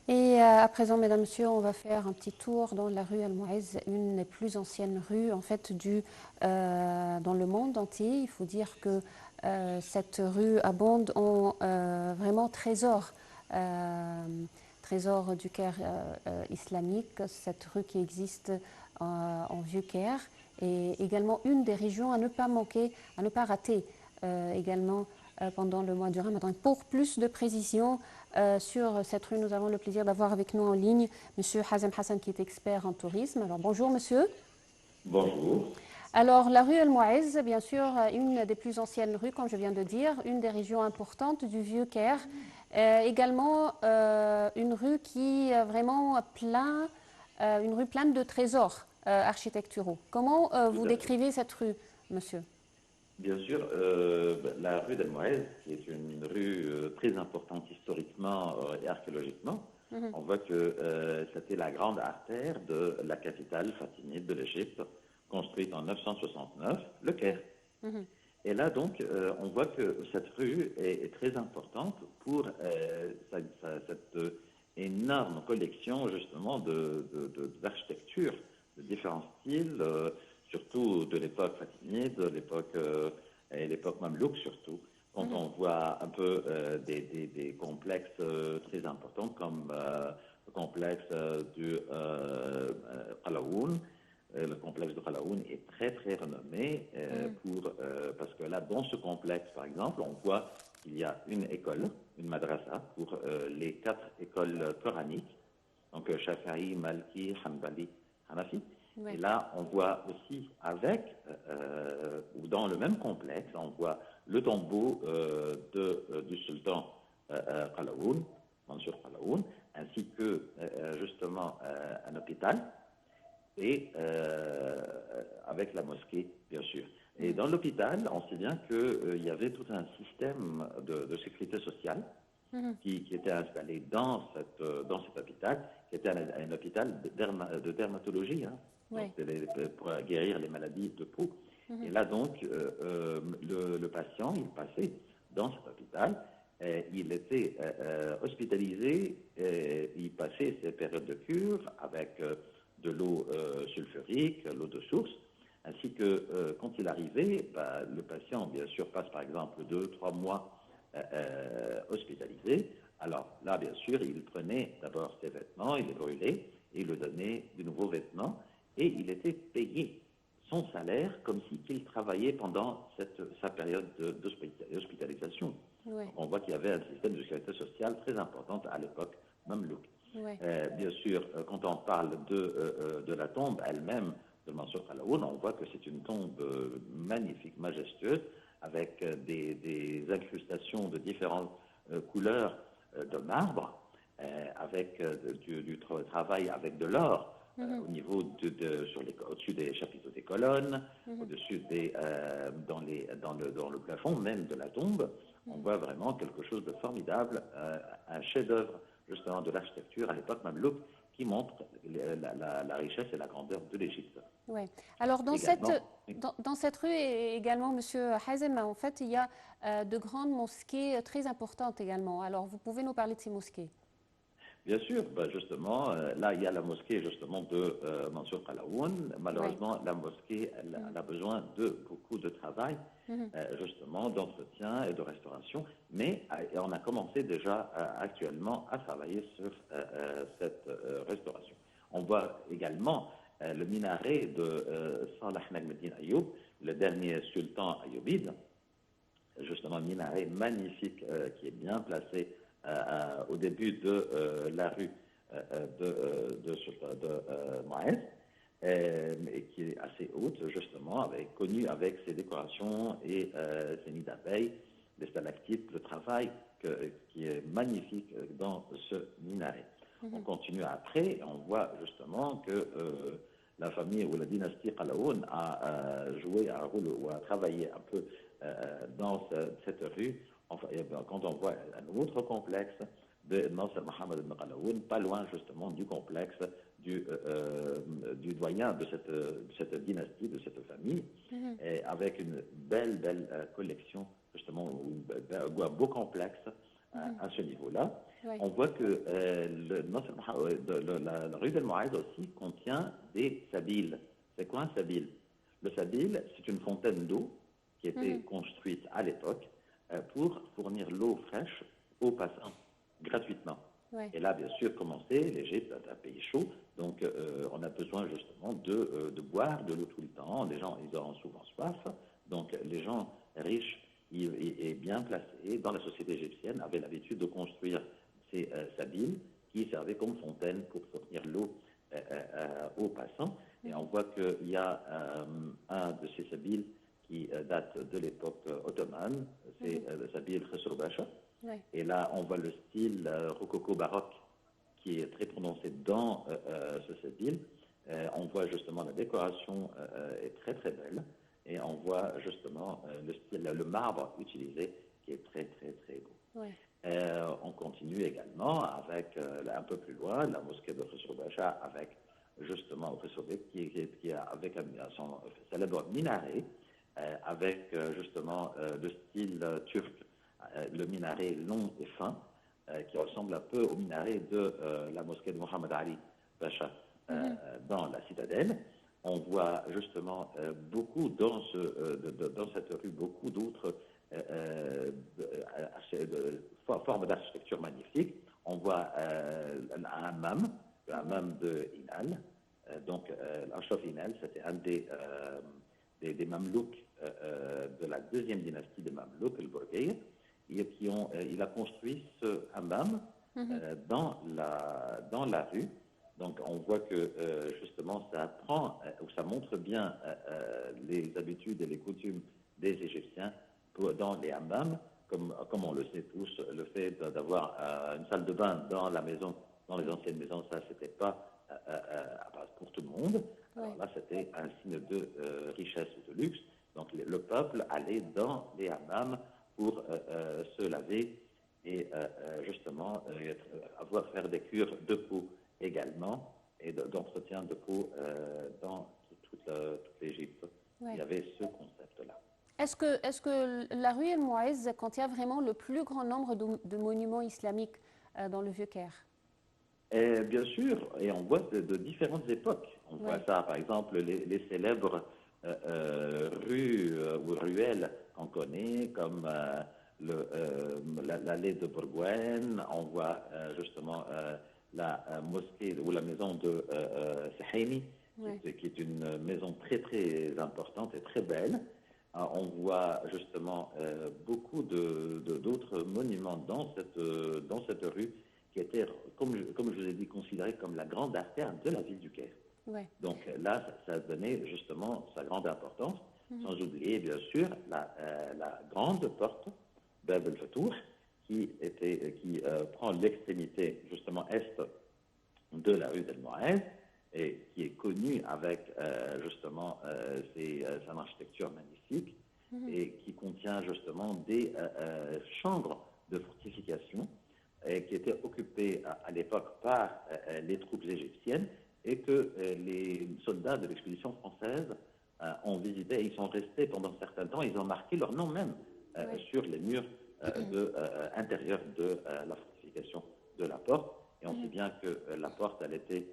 Et à présent, mesdames, messieurs, on va faire un petit tour dans la rue Al-Mu'izz, une des plus anciennes rues en fait dans le monde entier. Il faut dire que cette rue abonde en vraiment trésors du Caire islamique, cette rue qui existe en Vieux Caire, est également une des régions à ne pas manquer, à ne pas rater également pendant le mois du Ramadan. Pour plus de précision sur cette rue, nous avons le plaisir d'avoir avec nous en ligne Monsieur Hazem Hassan qui est expert en tourisme. Alors bonjour monsieur. Bonjour. Alors la rue El Mouez, bien sûr, une des plus anciennes rues, comme je viens de dire, une des régions importantes du Vieux Caire. Également une rue qui est vraiment une rue pleine de trésors architecturaux. Comment Tout vous à fait. décrivez cette rue, monsieur? Bien sûr, la rue d'Almoez, qui est une rue très importante historiquement et archéologiquement, Mhm, on voit que c'était la grande artère de la capitale fatimide de l'Égypte, construite en 969, le oui. Caire. Mhm, Et là, donc, on voit que cette rue est très importante pour cette énorme collection, justement, d'architecture, de différents styles, surtout de l'époque fatimide, de l'époque et l'époque mamelouk, surtout. Quand mhm, on voit un peu des complexes très importants, comme le complexe du Qalaoun, le complexe de Khalaoun est très très renommé mhm, parce que là, dans ce complexe, par exemple, on voit qu'il y a une école, une madrasa, pour les 4 écoles coraniques, donc Shafi'i, Malki, Hanbali, Hanafi. Et ouais, là, on voit aussi ou dans le même complexe, on voit le tombeau du sultan Qalaoun, Mansour Qalaoun, ainsi que justement un hôpital et avec la mosquée, bien sûr. Et mhm, dans l'hôpital, on sait bien qu'il y avait tout un système de sécurité sociale mhm, qui était installé dans cet hôpital, qui était un hôpital de dermatologie, hein, donc ouais, pour guérir les maladies de peau. Et mhm, là, donc, le patient, il passait dans cet hôpital, il était hospitalisé, il passait ses périodes de cure avec de l'eau sulfurique, l'eau de source, ainsi que quand il arrivait, bah, le patient, bien sûr, passe par exemple 2, 3 mois hospitalisé. Alors là, bien sûr, il prenait d'abord ses vêtements, il les brûlait, et il lui donnait de nouveaux vêtements, et il était payé son salaire comme s'il travaillait pendant sa période d'hospitalisation. ouais, Donc on voit qu'il y avait un système de sécurité sociale très important à l'époque mamelouk. ouais, Bien sûr, quand on parle de la tombe elle-même de Mansour Khalaoun, on voit que c'est une tombe magnifique, majestueuse, avec des incrustations de différentes couleurs de marbre, avec du travail avec de l'or mhm, au niveau au-dessus des chapiteaux des colonnes, mhm, au-dessus dans le plafond même de la tombe. On mhm. voit vraiment quelque chose de formidable, un chef-d'œuvre justement de l'architecture à l'époque mamelouk qui montre la richesse et la grandeur de l'Égypte. Ouais. Alors Également, oui, dans cette rue également, Monsieur Hazem, en fait, il y a de grandes mosquées très importantes également. Alors vous pouvez nous parler de ces mosquées? bien sûr, bah justement, là, il y a la mosquée justement de Mansour Qalaoun. Ouais. Malheureusement, la mosquée, Mhm, elle a besoin de beaucoup de travail, mhm, justement, d'entretien et de restauration. Mais on a commencé déjà actuellement à travailler sur cette restauration. On voit également le minaret de Salah Nagmeddin Ayoub, le dernier sultan ayoubide, justement minaret magnifique qui est bien placé au début de la rue de Moïse, et qui est assez haute, justement, connue avec ses décorations et ses nids d'abeilles, les stalactites, le travail qui est magnifique dans ce minaret. On mhm, continue après, on voit justement que la famille ou la dynastie Qalaoun a joué un rôle ou a travaillé un peu dans cette rue. Enfin, quand on voit un autre complexe de Nasser Mohamed ibn Qalaoun, pas loin justement du complexe du doyen de cette dynastie, de cette famille, mhm, avec une belle collection, justement, un beau complexe à ce niveau-là. Oui. On voit que la rue del Moaïd aussi contient des sabils. C'est quoi un sabil? Le sabil, c'est une fontaine d'eau qui était construite à l'époque pour fournir l'eau fraîche aux passants gratuitement. Oui. Et là, bien sûr, comme on sait, l'Égypte est un pays chaud, donc on a besoin justement de boire de l'eau tout le temps. Les gens, ils auront souvent soif. Donc les gens riches et bien placés dans la société égyptienne avaient l'habitude de construire ces sabils qui servaient comme fontaine pour fournir l'eau aux passants. Et on voit qu'il y a un de ces sabils qui date de l'époque ottomane, c'est le sabil Khosrow Basha. Oui. Et là, on voit le style rococo baroque qui est très prononcé dans ce sabil. On voit justement la décoration est très très belle. Et on voit justement le style, le marbre utilisé qui est très très très beau. Oui. On continue également avec un peu plus loin la mosquée de Khosrow Basha avec justement Khosrow qui a avec son célèbre minaret avec justement le style turc, le minaret long et fin qui ressemble un peu au minaret de la mosquée de Mohammed Ali Pacha dans la citadelle. On voit justement beaucoup dans cette rue, beaucoup d'autres formes d'architecture magnifiques. On voit un hammam, le hammam de Inal. Donc, l'Arshaf Inal, c'était un des Mamelouks de la deuxième dynastie des Mamelouks, le Bourgueil, il a construit ce hammam dans la rue. Donc, on voit que justement, ça montre bien les habitudes et les coutumes des Égyptiens dans les hammams, comme on le sait tous, le fait d'avoir une salle de bain dans la maison, dans les anciennes maisons, ça, c'était pas pour tout le monde. Alors là, c'était un signe de richesse ou de luxe. Donc, le peuple allait dans les hammams pour se laver et justement faire des cures de peau également et d'entretien de peau dans toute l'Égypte. Ouais. Il y avait ce concept-là. Est-ce que la rue El Mouaïz contient vraiment le plus grand nombre de monuments islamiques dans le Vieux-Caire? Bien sûr, et on voit de différentes époques. On voit ça, par exemple, les célèbres rues ou ruelles qu'on connaît, comme l'allée de Bourgoin. On voit justement la mosquée ou la maison de Sahini, qui est une maison très très importante et très belle. On voit justement beaucoup d'autres monuments dans cette rue qui était, comme je vous ai dit, considérée comme la grande artère de la ville du Caire. Ouais. Donc là, ça donnait justement sa grande importance, sans oublier bien sûr la grande porte Bab el-Fatour qui prend l'extrémité justement est de la rue d'El Mouaïd et qui est connue avec justement son architecture magnifique et qui contient justement des chambres de fortification qui étaient occupées à l'époque par les troupes égyptiennes et que les soldats de l'expédition française ont visité. Ils sont restés pendant un certain temps. Ils ont marqué leur nom même sur les murs intérieurs de la fortification de la porte. Et on sait bien que la porte, elle était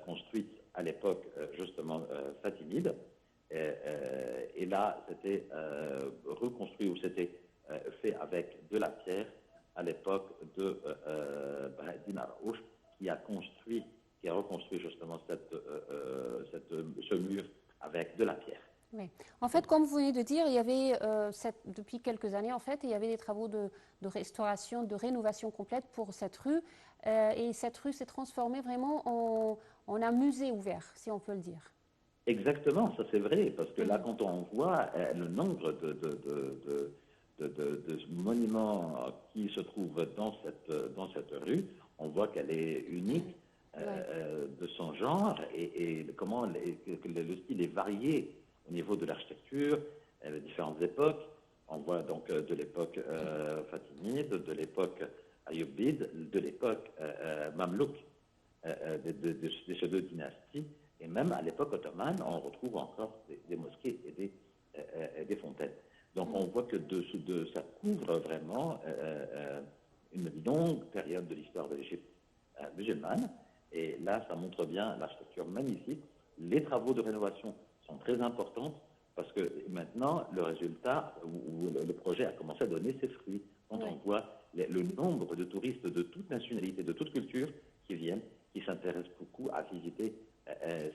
construite à l'époque justement fatimide. Et là, c'était reconstruit ou c'était fait avec de la pierre à l'époque de Bahreddin Araouch, qui a reconstruit justement ce mur avec de la pierre. Oui. En fait, comme vous venez de dire, il y avait depuis quelques années, en fait, il y avait des travaux de restauration, de rénovation complète pour cette rue, et cette rue s'est transformée vraiment en un musée ouvert, si on peut le dire. Exactement, ça c'est vrai, parce que là, quand on voit le nombre de monuments qui se trouvent dans cette rue, on voit qu'elle est unique de son genre et comment le style est varié au niveau de l'architecture, les différentes époques. On voit donc de l'époque fatimide, de l'époque ayyubide, de l'époque mamelouk, de ces deux dynasties. Et même à l'époque ottomane, on retrouve encore des mosquées et des fontaines. Donc on voit que ça couvre vraiment une longue période de l'histoire de l'Égypte musulmane. Et là, ça montre bien l'architecture magnifique. Les travaux de rénovation sont très importants parce que maintenant, le résultat ou le projet a commencé à donner ses fruits. Quand on voit le nombre de touristes de toute nationalité, de toute culture qui viennent, qui s'intéressent beaucoup à visiter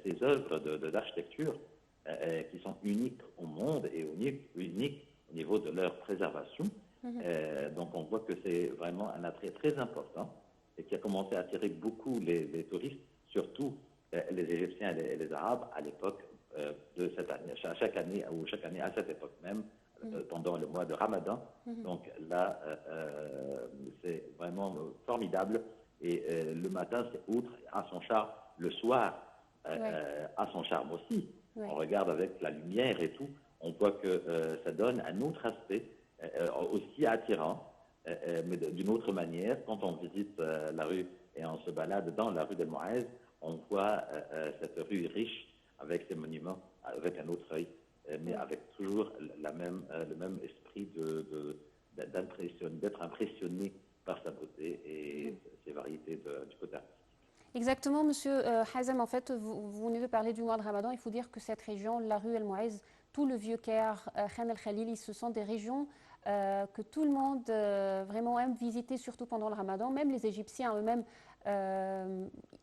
ces œuvres d'architecture qui sont uniques au monde et uniques au niveau de leur préservation. Donc on voit que c'est vraiment un attrait très important et qui a commencé à attirer beaucoup les touristes, surtout les Égyptiens et les Arabes à l'époque de cette année, chaque année à cette époque même, pendant le mois de Ramadan. Donc là, c'est vraiment formidable. Et le matin, c'est outre à son charme, le soir, à son charme aussi. On regarde avec la lumière et tout, on voit que ça donne un autre aspect aussi attirant, mais d'une autre manière. Quand on visite la rue et on se balade dans la rue d'El Mouaez, on voit cette rue riche avec ses monuments, avec un autre œil, mais avec toujours le même esprit d'être impressionné par sa beauté et ses variétés du côté artistique. Exactement, Monsieur Hazem. En fait, vous venez de parler du mois de Ramadan. Il faut dire que cette région, la rue El Mouaez, tout le vieux Caire, Khan El Khalili, ce sont des régions que tout le monde vraiment aime visiter, surtout pendant le Ramadan. Même les Égyptiens eux-mêmes,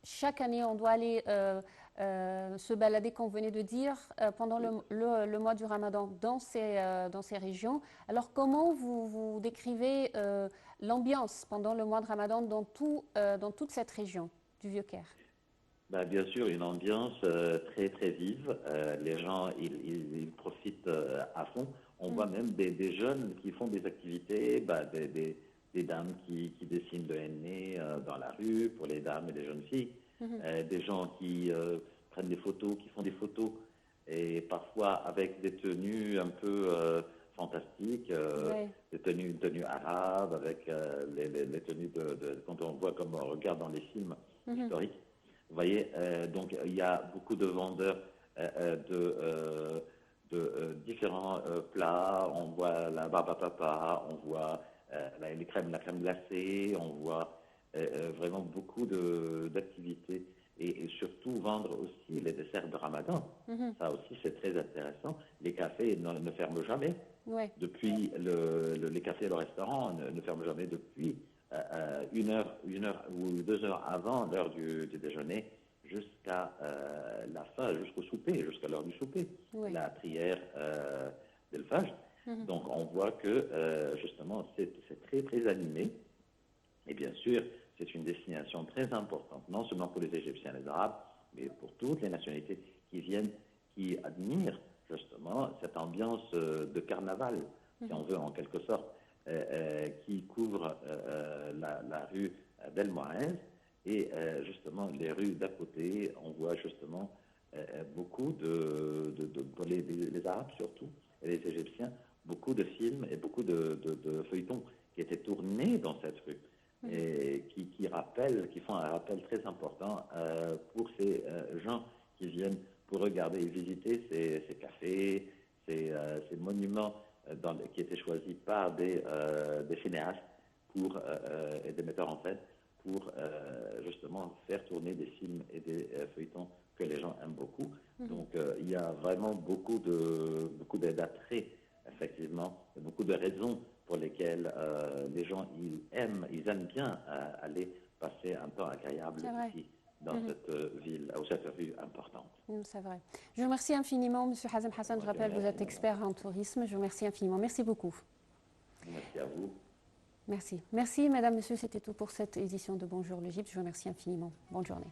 chaque année, on doit aller se balader, comme vous venez de dire, pendant le mois du Ramadan dans ces régions. Alors, comment vous décrivez l'ambiance pendant le mois de Ramadan dans toute cette région du Vieux-Caire? Bien sûr, une ambiance très très vive. Les gens, ils profitent à fond. On voit même des jeunes qui font des activités, des dames qui dessinent le henné dans la rue pour les dames et les jeunes filles. Des gens qui prennent des photos, qui font des photos, et parfois avec des tenues un peu fantastiques, des tenues arabes, avec les tenues quand on voit, comme on regarde dans les films historiques. Vous voyez, donc il y a beaucoup de vendeurs de différents plats. On voit la baba papa, on voit la crème glacée, on voit vraiment beaucoup d'activités et surtout vendre aussi les desserts de Ramadan. Ça aussi, c'est très intéressant. Les cafés ne ferment jamais. Depuis les cafés et le restaurant ne ferment jamais depuis une heure ou 2 heures avant l'heure du déjeuner jusqu'à la fin, jusqu'au souper, jusqu'à l'heure du souper, la prière d'El Fajr. Donc on voit que justement c'est très très animé et bien sûr c'est une destination très importante, non seulement pour les Égyptiens et les Arabes, mais pour toutes les nationalités qui viennent, qui admirent justement cette ambiance de carnaval, si on veut en quelque sorte, qui couvre la rue d'El Mouaez et justement les rues d'à côté. On voit justement beaucoup pour les Arabes surtout et les Égyptiens, beaucoup de films et beaucoup de feuilletons qui étaient tournés dans cette rue et qui font un rappel très important pour ces gens qui viennent pour regarder et visiter ces cafés, ces monuments qui étaient choisis par des cinéastes et des metteurs en scène pour justement faire tourner des films et des feuilletons que les gens aiment beaucoup. Donc il y a vraiment beaucoup d'attraits, effectivement, beaucoup de raisons pour lesquelles les gens ils aiment bien aller passer un temps agréable ici dans cette ville, ou cette rue importante. C'est vrai. Je vous remercie infiniment, M. Hazem Hassan. Je rappelle, vous êtes expert en tourisme. Je vous remercie infiniment. Merci beaucoup. Merci à vous. Merci. Merci, Madame, Monsieur. C'était tout pour cette édition de Bonjour l'Égypte. Je vous remercie infiniment. Bonne journée.